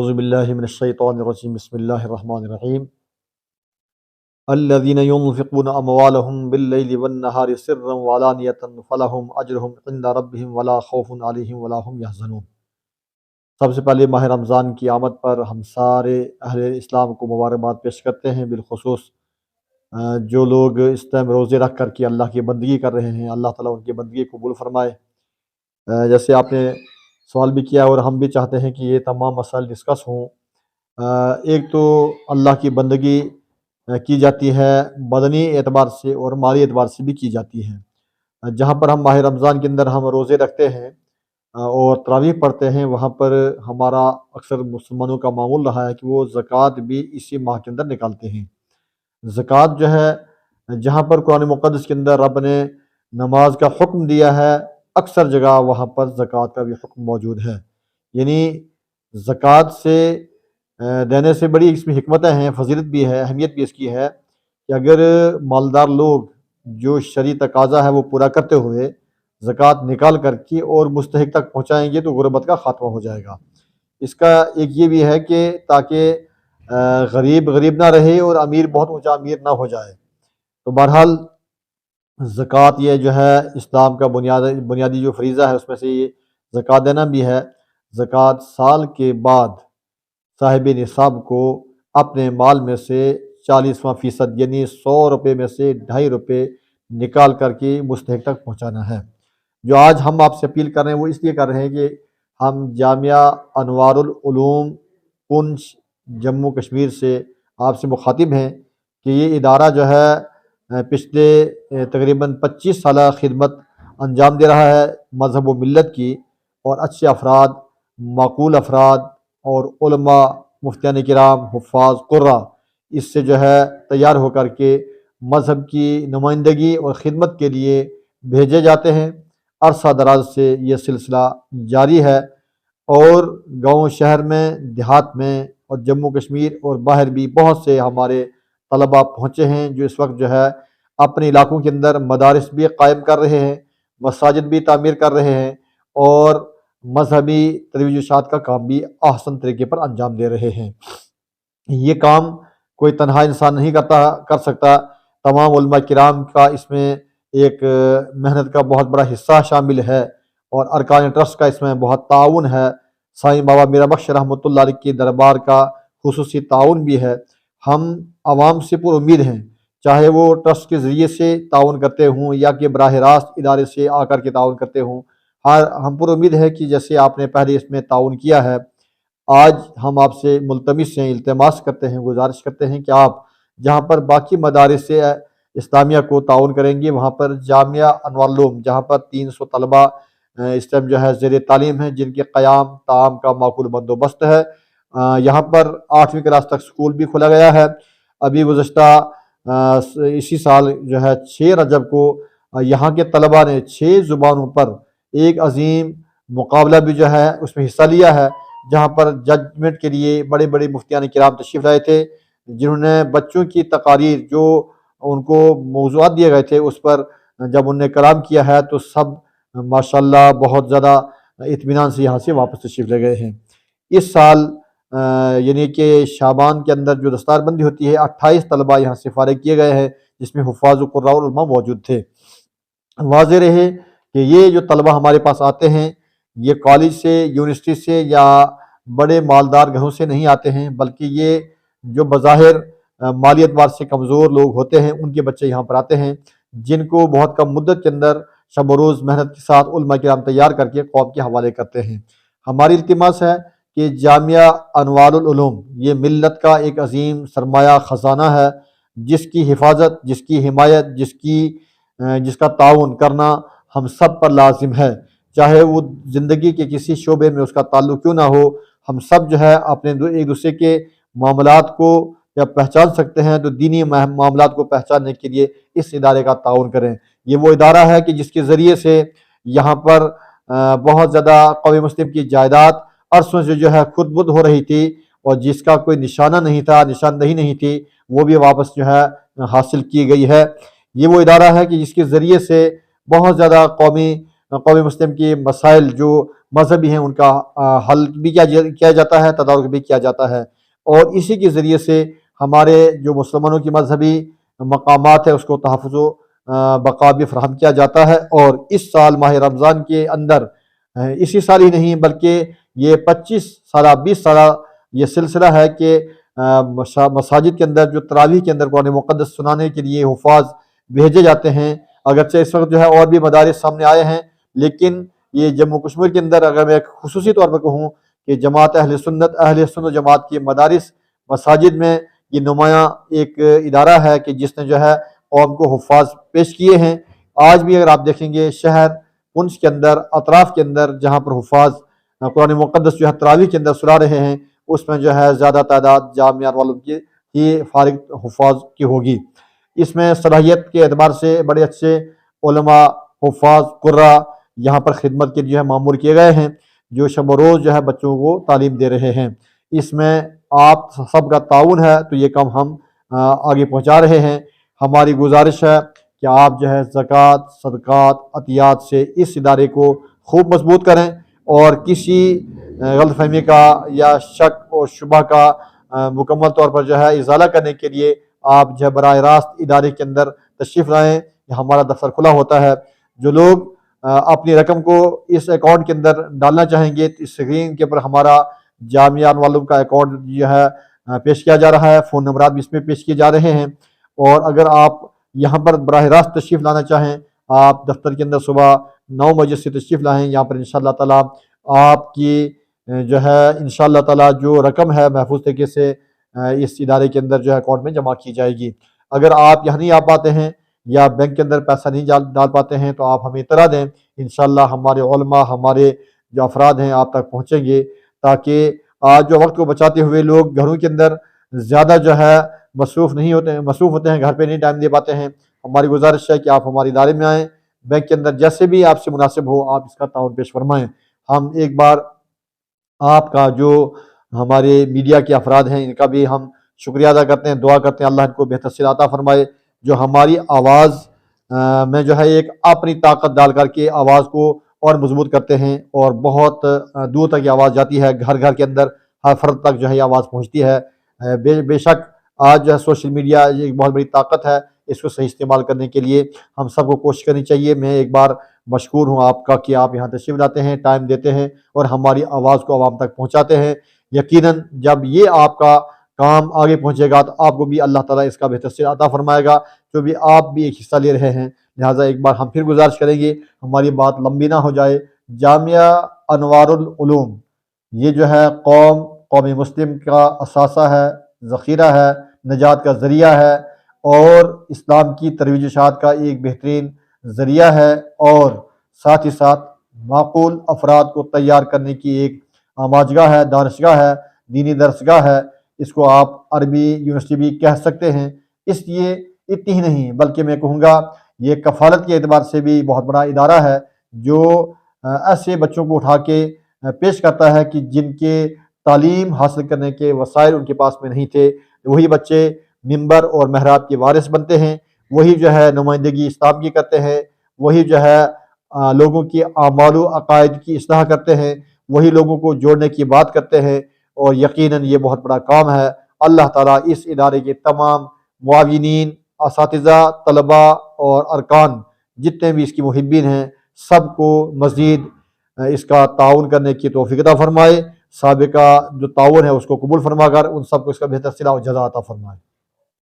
اعوذ باللہ من الشیطان الرجیم بسم اللہ الرحمن الرحیم الذین ينفقون اموالهم باللیل والنہار سرا وعلانیۃ فلہم اجرہم عند ربہم ولا خوف علیہم ولا ہم یحزنون۔ سب سے پہلے ماہ رمضان کی آمد پر ہم سارے اہل اسلام کو مبارکباد پیش کرتے ہیں، بالخصوص جو لوگ اس ٹائم روزے رکھ کر کے اللہ کی بندگی کر رہے ہیں، اللہ تعالیٰ ان کی بندگی قبول فرمائے۔ جیسے آپ نے سوال بھی کیا اور ہم بھی چاہتے ہیں کہ یہ تمام مسائل ڈسکس ہوں۔ ایک تو اللہ کی بندگی کی جاتی ہے بدنی اعتبار سے اور مالی اعتبار سے بھی کی جاتی ہے۔ جہاں پر ہم ماہ رمضان کے اندر ہم روزے رکھتے ہیں اور تراویح پڑھتے ہیں، وہاں پر ہمارا اکثر مسلمانوں کا معمول رہا ہے کہ وہ زکوٰۃ بھی اسی ماہ کے اندر نکالتے ہیں۔ زکوٰۃ جو ہے، جہاں پر قرآن مقدس کے اندر رب نے نماز کا حکم دیا ہے، اکثر جگہ وہاں پر زکوٰۃ کا بھی حکم موجود ہے۔ یعنی زکوٰۃ سے دینے سے بڑی اس میں حکمتیں ہیں، فضیلت بھی ہے، اہمیت بھی اس کی ہے کہ اگر مالدار لوگ جو شرعی تقاضا ہے وہ پورا کرتے ہوئے زکوٰۃ نکال کر کے اور مستحق تک پہنچائیں گے تو غربت کا خاتمہ ہو جائے گا۔ اس کا ایک یہ بھی ہے کہ تاکہ غریب نہ رہے اور امیر بہت اونچا امیر نہ ہو جائے۔ تو بہرحال زکوٰۃ یہ جو ہے اسلام کا بنیادی جو فریضہ ہے اس میں سے یہ زکوٰۃ دینا بھی ہے۔ زکوٰۃ سال کے بعد صاحب نصاب کو اپنے مال میں سے 40% یعنی 100 روپے میں سے 2.5 روپے نکال کر کے مستحق تک پہنچانا ہے۔ جو آج ہم آپ سے اپیل کر رہے ہیں وہ اس لیے کر رہے ہیں کہ ہم جامعہ انوار العلوم پنچ جموں کشمیر سے آپ سے مخاطب ہیں کہ یہ ادارہ جو ہے پچھلے تقریباً 25 سالہ خدمت انجام دے رہا ہے مذہب و ملت کی، اور اچھے افراد، معقول افراد اور علماء، مفتیان کرام، حفاظ، قراء اس سے جو ہے تیار ہو کر کے مذہب کی نمائندگی اور خدمت کے لیے بھیجے جاتے ہیں۔ عرصہ دراز سے یہ سلسلہ جاری ہے اور گاؤں شہر میں، دیہات میں اور جموں کشمیر اور باہر بھی بہت سے ہمارے طلباء پہنچے ہیں جو اس وقت جو ہے اپنے علاقوں کے اندر مدارس بھی قائم کر رہے ہیں، مساجد بھی تعمیر کر رہے ہیں اور مذہبی ترویج و ارشاد کا کام بھی احسن طریقے پر انجام دے رہے ہیں۔ یہ کام کوئی تنہا انسان نہیں کر سکتا، تمام علماء کرام کا اس میں ایک محنت کا بہت بڑا حصہ شامل ہے اور ارکان ٹرسٹ کا اس میں بہت تعاون ہے۔ سائیں بابا میرا بخش رحمۃ اللہ علیہ کی دربار کا خصوصی تعاون بھی ہے۔ ہم عوام سے پر امید ہیں، چاہے وہ ٹرسٹ کے ذریعے سے تعاون کرتے ہوں یا کہ براہ راست ادارے سے آ کر کے تعاون کرتے ہوں، ہم پر امید ہے کہ جیسے آپ نے پہلے اس میں تعاون کیا ہے، آج ہم آپ سے ملتمس ہیں، التماس کرتے ہیں، گزارش کرتے ہیں کہ آپ جہاں پر باقی مدارس سے اسلامیہ کو تعاون کریں گے، وہاں پر جامعہ انوار العلوم جہاں پر 300 طلباء اس ٹائم جو ہے زیر تعلیم ہیں، جن کے قیام طعام کا معقول بندوبست ہے۔ یہاں پر 8ویں کلاس تک سکول بھی کھولا گیا ہے۔ ابھی گزشتہ اسی سال جو ہے 6 رجب کو یہاں کے طلباء نے 6 زبانوں پر ایک عظیم مقابلہ بھی جو ہے اس میں حصہ لیا ہے، جہاں پر ججمنٹ کے لیے بڑے بڑے مفتیان کرام تشریف لائے تھے، جنہوں نے بچوں کی تقاریر جو ان کو موضوعات دیے گئے تھے اس پر جب انہوں نے کلام کیا ہے تو سب ماشاءاللہ بہت زیادہ اطمینان سے یہاں سے واپس تشریف لے گئے ہیں۔ اس سال یعنی کہ شعبان کے اندر جو دستار بندی ہوتی ہے، 28 طلباء یہاں سے فارغ کیے گئے ہیں، جس میں حفاظ و قراء و علماء موجود تھے۔ واضح رہے کہ یہ جو طلباء ہمارے پاس آتے ہیں یہ کالج سے، یونیورسٹی سے یا بڑے مالدار گھروں سے نہیں آتے ہیں، بلکہ یہ جو بظاہر مالی اعتبار سے کمزور لوگ ہوتے ہیں ان کے بچے یہاں پر آتے ہیں، جن کو بہت کم مدت کے اندر شب و روز محنت کے ساتھ علماء کرام تیار کر کے قوم کے حوالے کرتے ہیں۔ ہماری التماس ہے کہ جامعہ انوار العلوم یہ ملت کا ایک عظیم سرمایہ خزانہ ہے، جس کی حفاظت، جس کی حمایت، جس کا تعاون کرنا ہم سب پر لازم ہے، چاہے وہ زندگی کے کسی شعبے میں اس کا تعلق کیوں نہ ہو۔ ہم سب جو ہے اپنے ایک دوسرے کے معاملات کو جب پہچان سکتے ہیں تو دینی معاملات کو پہچاننے کے لیے اس ادارے کا تعاون کریں۔ یہ وہ ادارہ ہے کہ جس کے ذریعے سے یہاں پر بہت زیادہ قوم مسلم کی جائیداد عرصوں سے جو ہے خود بدھ ہو رہی تھی اور جس کا کوئی نشانہ نہیں تھا، نشاندہی نہیں تھی، وہ بھی واپس جو ہے حاصل کی گئی ہے۔ یہ وہ ادارہ ہے کہ جس کے ذریعے سے بہت زیادہ قومی قوم مسلم کی مسائل جو مذہبی ہیں ان کا حل بھی کیا جاتا ہے، تدارک بھی کیا جاتا ہے، اور اسی کے ذریعے سے ہمارے جو مسلمانوں کی مذہبی مقامات ہے اس کو تحفظ و بقا بھی فراہم کیا جاتا ہے۔ اور اس سال ماہ رمضان کے اندر اسی سال ہی نہیں بلکہ یہ 25 سالہ 20 سالہ یہ سلسلہ ہے کہ مساجد کے اندر جو تراویح کے اندر قرآن مقدس سنانے کے لیے حفاظ بھیجے جاتے ہیں۔ اگرچہ اس وقت جو ہے اور بھی مدارس سامنے آئے ہیں، لیکن یہ جموں کشمیر کے اندر اگر میں خصوصی طور پر کہوں کہ جماعت اہل سنت جماعت کی مدارس مساجد میں یہ نمایاں ایک ادارہ ہے کہ جس نے جو ہے قوم کو حفاظ پیش کیے ہیں۔ آج بھی اگر آپ دیکھیں گے شہر پنچ کے اندر، اطراف کے اندر جہاں پر حفاظ قرآن مقدس جو ہے تراویح کے اندر سنا رہے ہیں، اس میں جو ہے زیادہ تعداد جامعہ والوں کی ہی فارغ حفاظ کی ہوگی۔ اس میں صلاحیت کے اعتبار سے بڑے اچھے علماء، حفاظ، قراء یہاں پر خدمت کے جو ہے معمور کیے گئے ہیں، جو شب و روز جو ہے بچوں کو تعلیم دے رہے ہیں۔ اس میں آپ سب کا تعاون ہے تو یہ کام ہم آگے پہنچا رہے ہیں۔ ہماری گزارش ہے کہ آپ جو ہے زکوٰۃ، صدقات، عطیات سے اس ادارے کو خوب مضبوط کریں، اور کسی غلط فہمی کا یا شک و شبہ کا مکمل طور پر جو ہے ازالہ کرنے کے لیے آپ جو ہے براہ راست ادارے کے اندر تشریف لائیں۔ ہمارا دفتر کھلا ہوتا ہے۔ جو لوگ اپنی رقم کو اس اکاؤنٹ کے اندر ڈالنا چاہیں گے تو اسکرین کے اوپر ہمارا جامعہ والوں کا اکاؤنٹ جو ہے پیش کیا جا رہا ہے، فون نمبرات بھی اس میں پیش کیے جا رہے ہیں۔ اور اگر آپ یہاں پر براہ راست تشریف لانا چاہیں، آپ دفتر کے اندر صبح 9 بجے سے تشریف لائیں۔ یہاں پر انشاءاللہ تعالیٰ آپ کی جو ہے انشاءاللہ تعالیٰ جو رقم ہے محفوظ طریقے سے اس ادارے کے اندر جو ہے اکاؤنٹ میں جمع کی جائے گی۔ اگر آپ یہاں نہیں آ پاتے ہیں یا بینک کے اندر پیسہ نہیں ڈال پاتے ہیں تو آپ ہمیں اطلاع دیں، انشاءاللہ ہمارے علماء، ہمارے جو افراد ہیں آپ تک پہنچیں گے، تاکہ آج جو وقت کو بچاتے ہوئے لوگ گھروں کے اندر زیادہ جو ہے مصروف ہوتے ہیں، گھر پہ نہیں ٹائم دے پاتے ہیں۔ ہماری گزارش ہے کہ آپ ہمارے ادارے میں آئیں، بینک کے اندر جیسے بھی آپ سے مناسب ہو آپ اس کا تعاون پیش فرمائیں۔ ہم ایک بار آپ کا جو ہمارے میڈیا کے افراد ہیں ان کا بھی ہم شکریہ ادا کرتے ہیں، دعا کرتے ہیں اللہ ان کو بہتر سے عطا فرمائے، جو ہماری آواز میں جو ہے ایک اپنی طاقت ڈال کر کے آواز کو اور مضبوط کرتے ہیں، اور بہت دور تک یہ آواز جاتی ہے، گھر گھر کے اندر ہر فرد تک جو ہے یہ آواز پہنچتی ہے۔ بے شک آج جو ہے سوشل میڈیا ایک بہت بڑی طاقت ہے، اس کو صحیح استعمال کرنے کے لیے ہم سب کو کوشش کرنی چاہیے۔ میں ایک بار مشکور ہوں آپ کا کہ آپ یہاں تشریف لاتے ہیں، ٹائم دیتے ہیں اور ہماری آواز کو عوام تک پہنچاتے ہیں۔ یقیناً جب یہ آپ کا کام آگے پہنچے گا تو آپ کو بھی اللہ تعالیٰ اس کا بہتر سے عطا فرمائے گا، جو بھی آپ بھی ایک حصہ لے رہے ہیں۔ لہٰذا ایک بار ہم پھر گزارش کریں گے، ہماری بات لمبی نہ ہو جائے۔ جامعہ انوار العلوم یہ جو ہے قوم مسلم کا اثاثہ ہے، ذخیرہ ہے، نجات کا ذریعہ ہے، اور اسلام کی ترویج اشاعت کا ایک بہترین ذریعہ ہے، اور ساتھ ہی ساتھ معقول افراد کو تیار کرنے کی ایک آماجگاہ ہے، دانشگاہ ہے، دینی درسگاہ ہے۔ اس کو آپ عربی یونیورسٹی بھی کہہ سکتے ہیں۔ اس لیے اتنی ہی نہیں بلکہ میں کہوں گا یہ کفالت کے اعتبار سے بھی بہت بڑا ادارہ ہے، جو ایسے بچوں کو اٹھا کے پیش کرتا ہے کہ جن کے تعلیم حاصل کرنے کے وسائل ان کے پاس میں نہیں تھے، وہی بچے منبر اور محراب کے وارث بنتے ہیں، وہی جو ہے نمائندگی اسلام کی کرتے ہیں، وہی جو ہے لوگوں کی اعمال و عقائد کی اصلاح کرتے ہیں، وہی لوگوں کو جوڑنے کی بات کرتے ہیں، اور یقیناً یہ بہت بڑا کام ہے۔ اللہ تعالیٰ اس ادارے کے تمام معاونین، اساتذہ، طلباء اور ارکان جتنے بھی اس کی محبین ہیں سب کو مزید اس کا تعاون کرنے کی توفیق عطا فرمائے۔ سابقہ جو تعاون ہے اس کو قبول فرما کر ان سب کو اس کا بہتر صلہ و جزا عطا فرمائے۔